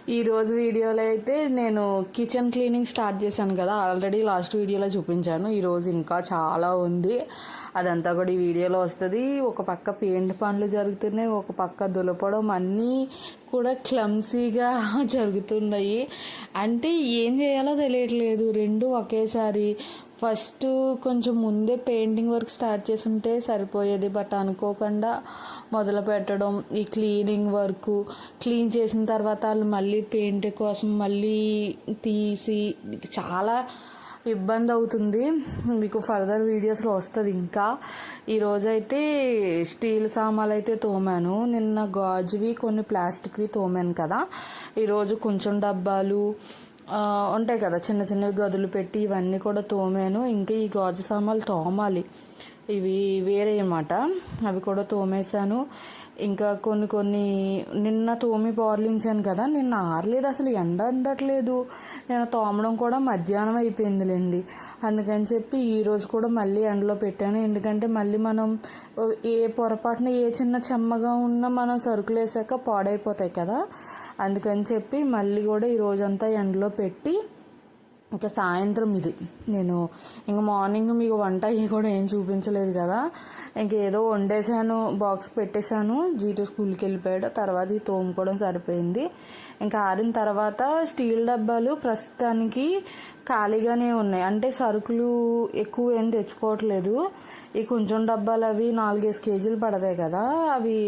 ఈరోజు వీడియోలో అయితే నేను కిచెన్ క్లీనింగ్ స్టార్ట్ చేశాను కదా, ఆల్రెడీ లాస్ట్ వీడియోలో చూపించాను. ఈరోజు ఇంకా చాలా ఉంది, అదంతా కూడా ఈ వీడియోలో వస్తుంది. ఒక పక్క పెయింట్ పనులు జరుగుతున్నాయి, ఒక పక్క దులపడం, అన్నీ కూడా క్లమ్సీగా జరుగుతున్నాయి. అంటే ఏం చేయాలో తెలియట్లేదు, రెండు ఒకేసారి. ఫస్ట్ కొంచెం ముందే పెయింటింగ్ వర్క్ స్టార్ట్ చేసి ఉంటే సరిపోయేది, బట్ అనుకోకుండా మొదలు పెట్టడం, ఈ క్లీనింగ్ వర్క్ క్లీన్ చేసిన తర్వాత వాళ్ళు మళ్ళీ పెయింట్ కోసం మళ్ళీ తీసి చాలా ఇబ్బంది అవుతుంది. మీకు ఫర్దర్ వీడియోస్లో వస్తుంది. ఇంకా ఈరోజైతే స్టీల్ సామాన్లు అయితే తోమాను, నిన్న గాజువి కొన్ని ప్లాస్టిక్వి తోమాను కదా. ఈరోజు కొంచెం డబ్బాలు ఉంటాయి కదా, చిన్న చిన్నవి గదులు పెట్టి ఇవన్నీ కూడా తోమాను. ఇంకా ఈ గాజు సామాన్లు తోమాలి, ఇవి వేరే అన్నమాట, అవి కూడా తోమేశాను. ఇంకా కొన్ని నిన్న తోమి బోర్లించాను కదా, నిన్న ఆరలేదు, అసలు ఎండ ఉండట్లేదు. నేను తోమడం కూడా మధ్యాహ్నం అయిపోయిందిలేండి. అందుకని చెప్పి ఈరోజు కూడా మళ్ళీ ఎండలో పెట్టాను. ఎందుకంటే మళ్ళీ మనం ఏ పొరపాటున ఏ చిన్న చెమ్మగా ఉన్నా మనం సరుకులు వేసాక పాడైపోతాయి కదా. అందుకని చెప్పి మళ్ళీ కూడా ఈ రోజంతా ఎండలో పెట్టి ఇంకా సాయంత్రం ఇది నేను ఇంకా మార్నింగ్ మీకు వంట అవి కూడా ఏం చూపించలేదు కదా, ఇంకేదో వండేసాను, బాక్స్ పెట్టేశాను. జీటు స్కూల్కి వెళ్ళిపోయాడు, తర్వాత ఈ తోముకోవడం సరిపోయింది. ఇంకా ఆరిన తర్వాత స్టీల్ డబ్బాలు ప్రస్తుతానికి ఖాళీగానే ఉన్నాయి, అంటే సరుకులు ఎక్కువ ఏం తెచ్చుకోవట్లేదు. ఈ కొంచెం డబ్బాలు అవి 4-5 కేజీలు పడతాయి కదా, అవి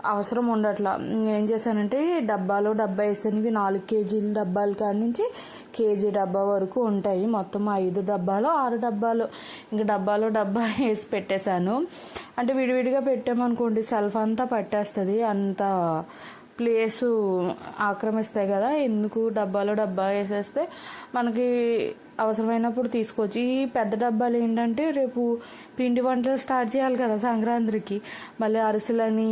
అవసరం ఉండట్లా. ఏం చేశానంటే డబ్బాలో డబ్బా వేసాను, 4 కేజీల డబ్బాల కాడి నుంచి కేజీ డబ్బా వరకు ఉంటాయి. మొత్తం 5 డబ్బాలు 6 డబ్బాలు ఇంకా డబ్బాలో డబ్బా వేసి పెట్టేశాను. అంటే విడివిడిగా పెట్టామనుకోండి సెల్ఫ్ అంతా పట్టేస్తుంది, అంత ప్లేసు ఆక్రమిస్తాయి కదా. ఎందుకు డబ్బాలో డబ్బా వేసేస్తే మనకి అవసరమైనప్పుడు తీసుకోవచ్చు. ఈ పెద్ద డబ్బాలు ఏంటంటే రేపు పిండి వంటలు స్టార్ట్ చేయాలి కదా సంక్రాంతికి, మళ్ళీ అరిసెలని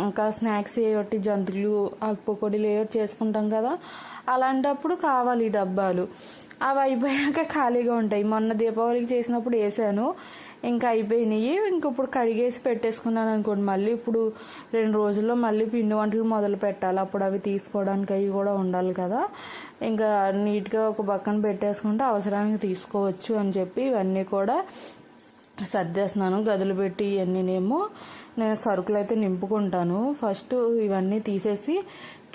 ఇంకా స్నాక్స్ ఏవట్టి జంతువులు ఆకుపకోడీలు ఏవట్టి చేసుకుంటాం కదా, అలాంటప్పుడు కావాలి ఈ డబ్బాలు. అవి అయిపోయాక ఖాళీగా ఉంటాయి. మొన్న దీపావళికి చేసినప్పుడు వేసాను, ఇంకా అయిపోయినాయి. ఇంక ఇప్పుడు కడిగేసి పెట్టేసుకున్నాను అనుకోండి, మళ్ళీ ఇప్పుడు 2 రోజుల్లో మళ్ళీ పిండి వంటలు మొదలు పెట్టాలి. అప్పుడు అవి తీసుకోవడానికి అవి కూడా ఉండాలి కదా. ఇంకా నీట్గా ఒక పక్కన పెట్టేసుకుంటే అవసరానికి తీసుకోవచ్చు అని చెప్పి ఇవన్నీ కూడా సర్దేస్తున్నాను. గదులు పెట్టి ఇవన్నీనేమో నేను సరుకులు అయితే నింపుకుంటాను. ఫస్ట్ ఇవన్నీ తీసేసి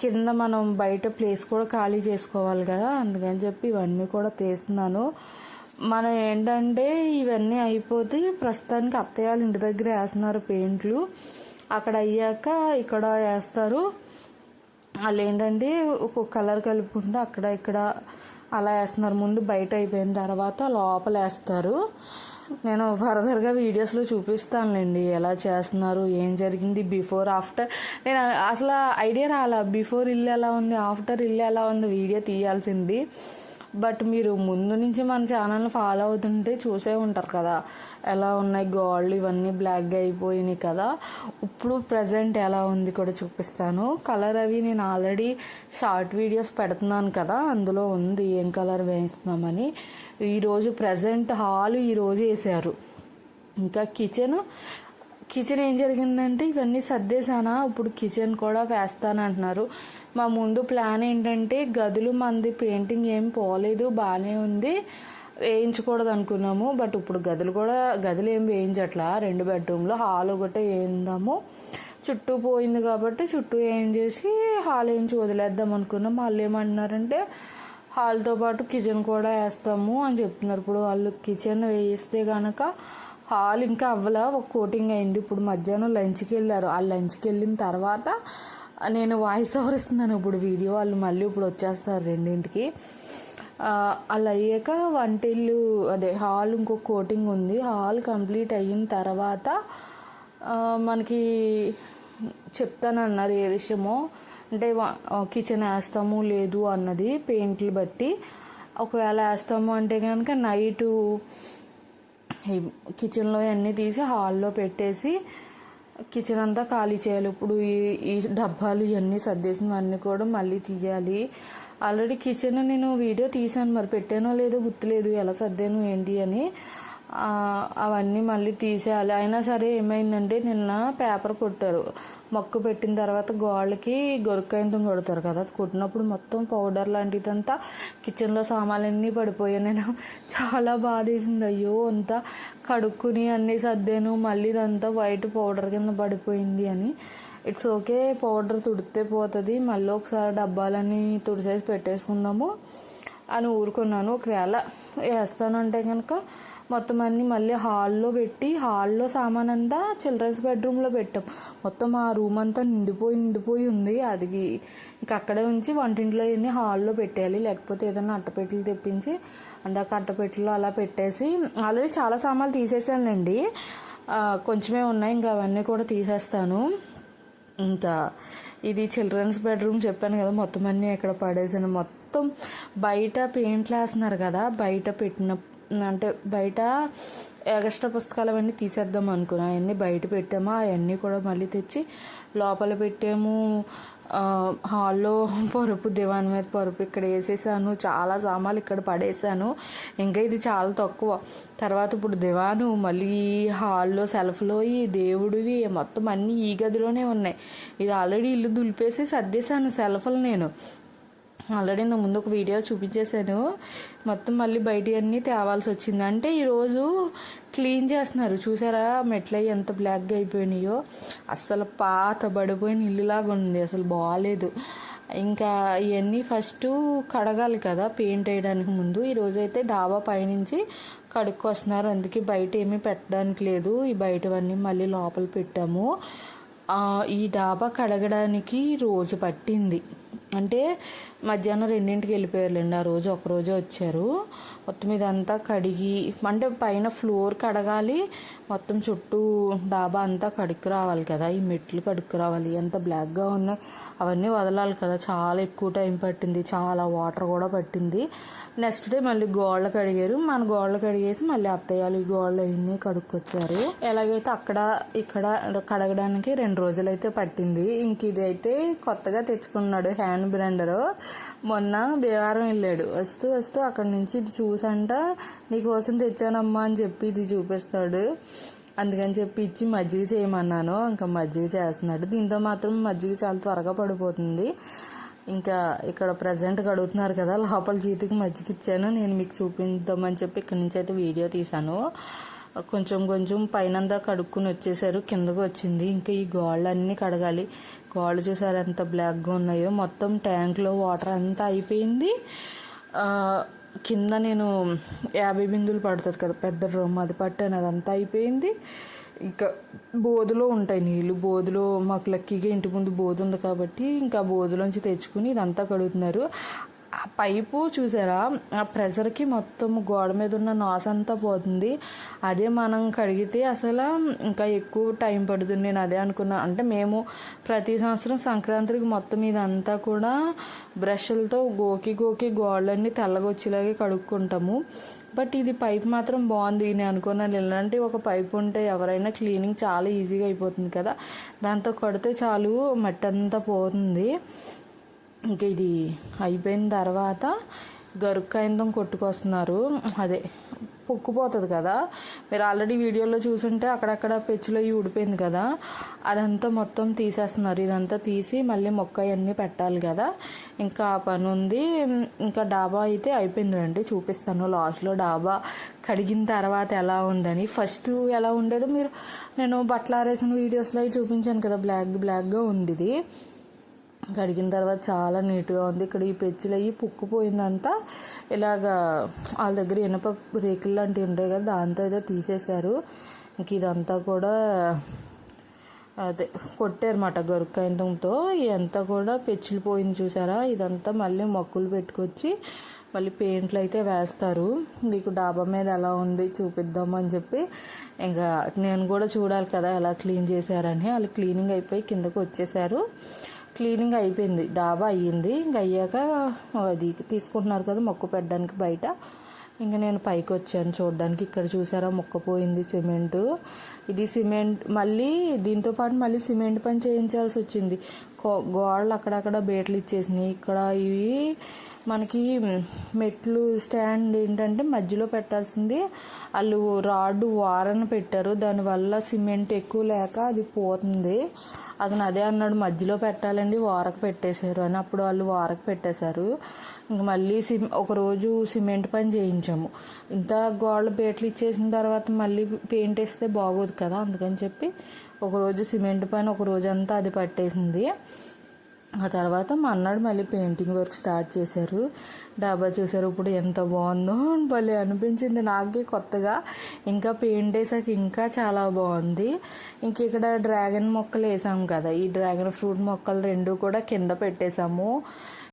కింద మనం బయట ప్లేస్ కూడా ఖాళీ చేసుకోవాలి కదా, అందుకని చెప్పి ఇవన్నీ కూడా తీస్తున్నాను. మనం ఏంటంటే ఇవన్నీ అయిపోతే ప్రస్తుతానికి అత్తయ్య ఇంటి దగ్గర వేస్తున్నారు పెయింట్లు, అక్కడ అయ్యాక ఇక్కడ వేస్తారు. వాళ్ళు ఏంటంటే ఒక్కొక్క కలర్ కలుపుకుంటే అక్కడ ఇక్కడ అలా వేస్తున్నారు. ముందు బయట అయిపోయిన తర్వాత లోపల వేస్తారు. నేను ఫర్దర్గా వీడియోస్లో చూపిస్తానులేండి ఎలా చేస్తున్నారు, ఏం జరిగింది బిఫోర్ ఆఫ్టర్. నేను అసలు ఐడియా రాలా, బిఫోర్ ఇల్లు ఎలా ఉంది ఆఫ్టర్ ఇల్లు ఎలా ఉంది వీడియో తీయాల్సింది. బట్ మీరు ముందు నుంచి మన ఛానల్ని ఫాలో అవుతుంటే చూసే ఉంటారు కదా ఎలా ఉన్నాయి గోల్డ్ ఇవన్నీ బ్లాక్గా అయిపోయినాయి కదా. ఇప్పుడు ప్రజెంట్ ఎలా ఉంది కూడా చూపిస్తాను. కలర్ అవి నేను ఆల్రెడీ షార్ట్ వీడియోస్ పెడుతున్నాను కదా, అందులో ఉంది ఏం కలర్ వేయిస్తున్నామని. ఈరోజు ప్రజెంట్ హాల్ ఈరోజు వేసారు. ఇంకా కిచెన్ ఏం జరిగిందంటే ఇవన్నీ సర్దేశానా, ఇప్పుడు కిచెన్ కూడా వేస్తానంటున్నారు. మా ముందు ప్లాన్ ఏంటంటే గదులు మంది పెయింటింగ్ ఏం పోలేదు, బాగానే ఉంది, వేయించకూడదు అనుకున్నాము. బట్ ఇప్పుడు గదులు ఏం వేయించట్లా. 2 బెడ్రూమ్లో హాల్ ఒకటే వేయిందాము, చుట్టూ పోయింది కాబట్టి చుట్టూ ఏం చేసి హాల్ వేయించి వదిలేద్దాం అనుకున్నాం. వాళ్ళు ఏమంటున్నారంటే హాల్తో పాటు కిచెన్ కూడా వేస్తాము అని చెప్తున్నారు. ఇప్పుడు వాళ్ళు కిచెన్ వేయిస్తే కనుక హాల్ ఇంకా అవ్వలా, ఒక కోటింగ్ అయింది. ఇప్పుడు మధ్యాహ్నం లంచ్కి వెళ్ళారు, ఆ లంచ్కి వెళ్ళిన తర్వాత నేను వాయిస్ ఓవర్ ఇస్తున్నాను ఇప్పుడు వీడియో, వాళ్ళు మళ్ళీ ఇప్పుడు వచ్చేస్తారు 2ంటికి. అలా అయ్యాక వంటిల్లు అదే హాల్ ఇంకొక కోటింగ్ ఉంది. హాల్ కంప్లీట్ అయిన తర్వాత మనకి చెప్తానన్నారు ఏ విషయమో, అంటే కిచెన్ వేస్తాము లేదు అన్నది పెయింట్లు బట్టి. ఒకవేళ వేస్తాము అంటే కనుక నైటు కిచెన్లో అన్నీ తీసి హాల్లో పెట్టేసి కిచెన్ అంతా ఖాళీ చేయాలి. ఇప్పుడు ఈ డబ్బాలు ఇవన్నీ సర్దేసినవన్నీ కూడా మళ్ళీ తీయాలి. ఆల్రెడీ కిచెన్ నేను వీడియో తీసాను, మరి పెట్టానో లేదో గుర్తులేదు ఎలా సర్దాను ఏంటి అని. అవన్నీ మళ్ళీ తీసేయాలి. అయినా సరే ఏమైందంటే నిన్న పేపర్ కొట్టారు, మొక్క పెట్టిన తర్వాత గోళ్ళకి గొరకాయంతం కొడతారు కదా, అది కొట్టినప్పుడు మొత్తం పౌడర్ లాంటిదంతా కిచెన్లో సామాన్లన్నీ పడిపోయాయి. నేను చాలా బాధేసింది, అయ్యో అంతా కడుక్కుని అన్నీ సర్దాను, మళ్ళీ ఇదంతా వైట్ పౌడర్ కింద పడిపోయింది అని. ఇట్స్ ఓకే, పౌడర్ తుడితే పోతుంది, మళ్ళీ ఒకసారి డబ్బాలన్నీ తుడిసేసి పెట్టేసుకుందాము అని ఊరుకున్నాను. ఒకవేళ వేస్తానంటే కనుక మొత్తం అన్నీ మళ్ళీ హాల్లో పెట్టి, హాల్లో సామాన్ అంతా చిల్డ్రన్స్ బెడ్రూమ్లో పెట్టాం. మొత్తం ఆ రూమ్ అంతా నిండిపోయి ఉంది. అది ఇంక అక్కడే ఉంచి వంటింట్లో అన్ని హాల్లో పెట్టేయాలి, లేకపోతే ఏదైనా అట్టపెట్టెలు తెప్పించి అందాక అట్టపెట్టెలు అలా పెట్టేసి. ఆల్రెడీ చాలా సామాన్లు తీసేసానండి, కొంచెమే ఉన్నాయి, ఇంకా అవన్నీ కూడా తీసేస్తాను. ఇంకా ఇది చిల్డ్రన్స్ బెడ్రూమ్ చెప్పాను కదా, మొత్తం అన్నీ ఎక్కడ పడేసాను. మొత్తం బయట పెయింట్లు వేస్తున్నారు కదా, బయట పెట్టిన అంటే బయట ఎగస్ట్రా పుస్తకాలు అవన్నీ తీసేద్దాం అనుకున్నా, అవన్నీ బయట పెట్టాము. అవన్నీ కూడా మళ్ళీ తెచ్చి లోపల పెట్టాము. హాల్లో పరుపు, దివాన్ మీద పరుపు ఇక్కడ వేసేసాను. చాలా సామాన్లు ఇక్కడ పడేసాను, ఇంకా ఇది చాలా తక్కువ. తర్వాత ఇప్పుడు దివాను, మళ్ళీ హాల్లో సెల్ఫ్లో ఈ దేవుడివి మొత్తం అన్నీ ఈ గదిలోనే ఉన్నాయి. ఇది ఆల్రెడీ ఇల్లు దులిపేసి సర్దేశాను సెల్ఫ్లు. నేను ఆల్రెడీ ఇంత ముందు ఒక వీడియో చూపించేశాను. మొత్తం మళ్ళీ బయట అన్నీ తేవాల్సి వచ్చింది. అంటే ఈరోజు క్లీన్ చేస్తున్నారు, చూసారా మెట్లు అవి ఎంత బ్లాక్గా అయిపోయినాయో. అస్సలు పాత పడిపోయిన ఇల్లులాగా ఉంది, అసలు బాగాలేదు. ఇంకా ఇవన్నీ ఫస్ట్ కడగాలి కదా పెయింట్ వేయడానికి ముందు. ఈరోజు అయితే డాబా పైనుంచి కడుక్కొస్తున్నారు, అందుకే బయట ఏమీ పెట్టడానికి లేదు. ఈ బయటవన్నీ మళ్ళీ లోపల పెట్టాము. ఈ డాబా కడగడానికి రోజు పట్టింది, అంటే మధ్యాహ్నం 2ంటికి వెళ్ళిపోయారులేండి. ఆ రోజు ఒకరోజే వచ్చారు. మొత్తం ఇదంతా కడిగి, అంటే పైన ఫ్లోర్ కడగాలి, మొత్తం చుట్టూ డాబా అంతా కడుక్కు రావాలి కదా, ఈ మెట్లు కడుక్కు రావాలి. ఎంత బ్లాక్గా ఉన్నాయి అవన్నీ వదలాలి కదా, చాలా ఎక్కువ టైం పట్టింది, చాలా వాటర్ కూడా పట్టింది. నెక్స్ట్ డే మళ్ళీ గోళ్ళ కడిగారు, మన గోళ్ళ కడిగేసి మళ్ళీ అత్తయ్యాలు ఈ గోళ్ళు అవన్నీ కడుక్కొచ్చారు. ఎలాగైతే అక్కడ ఇక్కడ కడగడానికి 2 రోజులైతే పట్టింది. ఇంక ఇదైతే కొత్తగా తెచ్చుకున్నాడు హ్యాండ్ బ్లెండరు. మొన్న బేవారం వెళ్ళాడు, వస్తూ అక్కడి నుంచి ఇది చూసంట, నీకోసం తెచ్చానమ్మా అని చెప్పి ఇది చూపిస్తాడు. అందుకని చెప్పి ఇచ్చి మజ్జిగ చేయమన్నాను, ఇంకా మజ్జిగ చేస్తున్నాడు. దీంతో మాత్రం మజ్జిగ చాలా త్వరగా పడిపోతుంది. ఇంకా ఇక్కడ ప్రజెంట్ కడుగుతున్నారు కదా, లోపల జీతికి మజ్జిగ ఇచ్చాను. నేను మీకు చూపిద్దామని చెప్పి ఇక్కడి నుంచి అయితే వీడియో తీశాను. కొంచెం పైనంతా కడుక్కుని వచ్చేసారు, కిందకు వచ్చింది. ఇంకా ఈ గోళ్ళన్నీ కడగాలి. గోళ్ళు చూసారు ఎంత బ్లాక్గా ఉన్నాయో, మొత్తం ట్యాంక్లో వాటర్ అంతా అయిపోయింది. కింద నేను 50 బిందులు పడుతుంది కదా పెద్ద డ్రమ్, అది పట్టాను, అదంతా అయిపోయింది. ఇంకా బోధులో ఉంటాయి నీళ్ళు, బోధులో మాకు లక్కీగా ఇంటి ముందు బోధు ఉంది కాబట్టి ఇంకా బోధులోంచి తెచ్చుకుని ఇదంతా కడుగుతున్నారు. ఆ పైపు చూసారా, ఆ ప్రెషర్కి మొత్తం గోడ మీద ఉన్న నాస్ అంతా పోతుంది. అదే మనం కడిగితే అసలు ఇంకా ఎక్కువ టైం పడుతుంది. నేను అదే అనుకున్నా. అంటే మేము ప్రతి సంవత్సరం సంక్రాంతికి మొత్తం ఇదంతా కూడా బ్రష్లతో గోకి గోడలన్నీ తెల్లగా వచ్చేలాగే కడుక్కుంటాము. బట్ ఇది పైప్ మాత్రం బాగుంది. నేను అనుకున్నాను ఇలాంటి ఒక పైప్ ఉంటే ఎవరైనా క్లీనింగ్ చాలా ఈజీగా అయిపోతుంది కదా, దాంతో కడితే చాలు మట్టి అంతా పోతుంది. ఇంకా ఇది అయిపోయిన తర్వాత గరుక్కాయంతం కొట్టుకొస్తున్నారు, అదే పొక్కుపోతుంది కదా. మీరు ఆల్రెడీ వీడియోలో చూసుంటే అక్కడక్కడ పెచ్చులో ఊడిపోయింది కదా, అదంతా మొత్తం తీసేస్తున్నారు. ఇదంతా తీసి మళ్ళీ మొక్క అన్నీ పెట్టాలి కదా, ఇంకా ఆ పని ఉంది. ఇంకా డాబా అయితే అయిపోయిందండి, చూపిస్తాను లాస్ట్లో డాబా కడిగిన తర్వాత ఎలా ఉందని. ఫస్ట్ ఎలా ఉండేదో మీరు నేను బట్టలు ఆరేసిన వీడియోస్లో చూపించాను కదా, బ్లాక్గా ఉంది. ఇది కడిగిన తర్వాత చాలా నీట్గా ఉంది. ఇక్కడ ఈ పెచ్చులు అయ్యి పుక్కుపోయిందంతా ఇలాగా వాళ్ళ దగ్గర ఇనప రేకులు లాంటివి ఉంటాయి కదా, దాంతో అయితే తీసేశారు. ఇంక ఇదంతా కూడా అదే కొట్టారన్నమాట గరుక్కాయంతంతో. ఇదంతా కూడా పెచ్చులు పోయింది చూసారా. ఇదంతా మళ్ళీ మొక్కులు పెట్టుకొచ్చి మళ్ళీ పెయింట్లు అయితే వేస్తారు. మీకు డాబా మీద ఎలా ఉంది చూపిద్దామని చెప్పి ఇంకా నేను కూడా చూడాలి కదా ఎలా క్లీన్ చేశారని. వాళ్ళు క్లీనింగ్ అయిపోయి కిందకు వచ్చేసారు. క్లీనింగ్ అయిపోయింది, డాబా అయ్యింది. ఇంక అయ్యాక అది తీసుకుంటున్నారు కదా మొక్క పెట్టడానికి బయట. ఇంకా నేను పైకి వచ్చాను చూడడానికి. ఇక్కడ చూసారా మొక్క పోయింది, సిమెంటు. ఇది సిమెంట్ మళ్ళీ దీంతో పాటు మళ్ళీ సిమెంట్ పని చేయించాల్సి వచ్చింది. గోడలు అక్కడక్కడ బేట్లు ఇచ్చేసినాయి. ఇక్కడ ఇవి మనకి మెట్లు స్టాండ్ ఏంటంటే మధ్యలో పెట్టాల్సింది వాళ్ళు రాడ్డు వారన పెట్టారు, దానివల్ల సిమెంట్ ఎక్కువ లేక అది పోతుంది. అతను అదే అన్నాడు, మధ్యలో పెట్టాలండి, వారకు పెట్టేశారు అని. అప్పుడు వాళ్ళు వారకు పెట్టేశారు. ఇంక మళ్ళీ ఒకరోజు సిమెంట్ పని చేయించాము. ఇంత గోడలు పేట్లు ఇచ్చేసిన తర్వాత మళ్ళీ పెయింట్ వేస్తే బాగోదు కదా, అందుకని చెప్పి ఒకరోజు సిమెంట్ పని ఒక రోజంతా అది పట్టేసింది. ఆ తర్వాత మా అన్నాడు మళ్ళీ పెయింటింగ్ వర్క్ స్టార్ట్ చేశారు. డాబా చూసారు ఇప్పుడు ఎంత బాగుందో, భలే అనిపించింది నాకే కొత్తగా. ఇంకా పెయింట్ వేసాక ఇంకా చాలా బాగుంది. ఇంక ఇక్కడ డ్రాగన్ మొక్కలు వేసాము కదా, ఈ డ్రాగన్ ఫ్రూట్ మొక్కలు 2 కూడా కింద పెట్టేశాము.